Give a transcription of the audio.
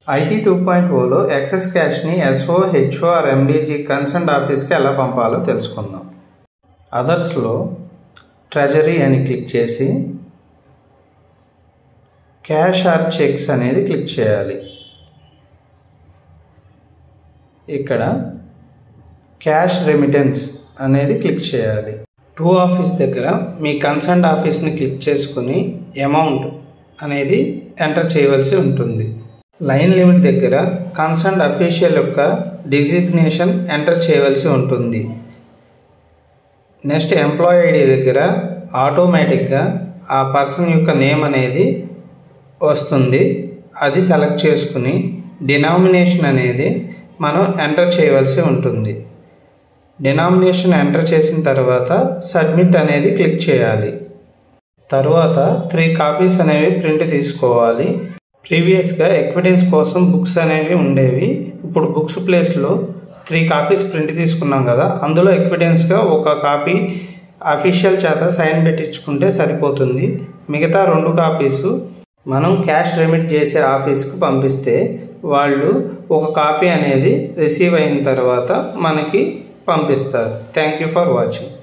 IT 2.0లో excess క్యాష్ని SO, HO or MDG concern ఆఫీస్కి ఎలా పంపాలో తెలుసుకుందాం. అదర్స్లో ట్రెజరీ అని క్లిక్ చేసి క్యాష్ ఆర్ చెక్స్ అనేది క్లిక్ చేయాలి. ఇక్కడ క్యాష్ రెమిటెన్స్ అనేది క్లిక్ చేయాలి. టు ఆఫీస్ దగ్గర మీ కన్సర్న్ ఆఫీస్ని క్లిక్ చేసుకుని అమౌంట్ అనేది ఎంటర్ చేయవలసి ఉంటుంది. లైన్ లిమిట్ దగ్గర కన్సర్న్ అఫీషియల్ యొక్క డిజిగ్నేషన్ ఎంటర్ చేయవలసి ఉంటుంది. నెక్స్ట్ ఎంప్లాయీ ఐడి దగ్గర ఆటోమేటిక్గా ఆ పర్సన్ యొక్క నేమ్ అనేది వస్తుంది. అది సెలెక్ట్ చేసుకుని డినామినేషన్ అనేది మనం ఎంటర్ చేయవలసి ఉంటుంది. డినామినేషన్ ఎంటర్ చేసిన తర్వాత సబ్మిట్ అనేది క్లిక్ చేయాలి. తర్వాత 3 కాపీస్ అనేవి ప్రింట్ తీసుకోవాలి. ప్రీవియస్గా ఎక్విడెన్స్ కోసం బుక్స్ అనేవి ఉండేవి. ఇప్పుడు బుక్స్ ప్లేస్లో 3 కాపీస్ ప్రింట్ తీసుకున్నాం కదా, అందులో ఎక్విడెన్స్గా 1 కాపీ అఫీషియల్ చేత సైన్ పెట్టించుకుంటే సరిపోతుంది. మిగతా 2 కాపీసు మనం క్యాష్ రెమిట్ చేసే ఆఫీస్కి పంపిస్తే వాళ్ళు 1 కాపీ అనేది రిసీవ్ అయిన తర్వాత మనకి పంపిస్తారు. Thank you for watching.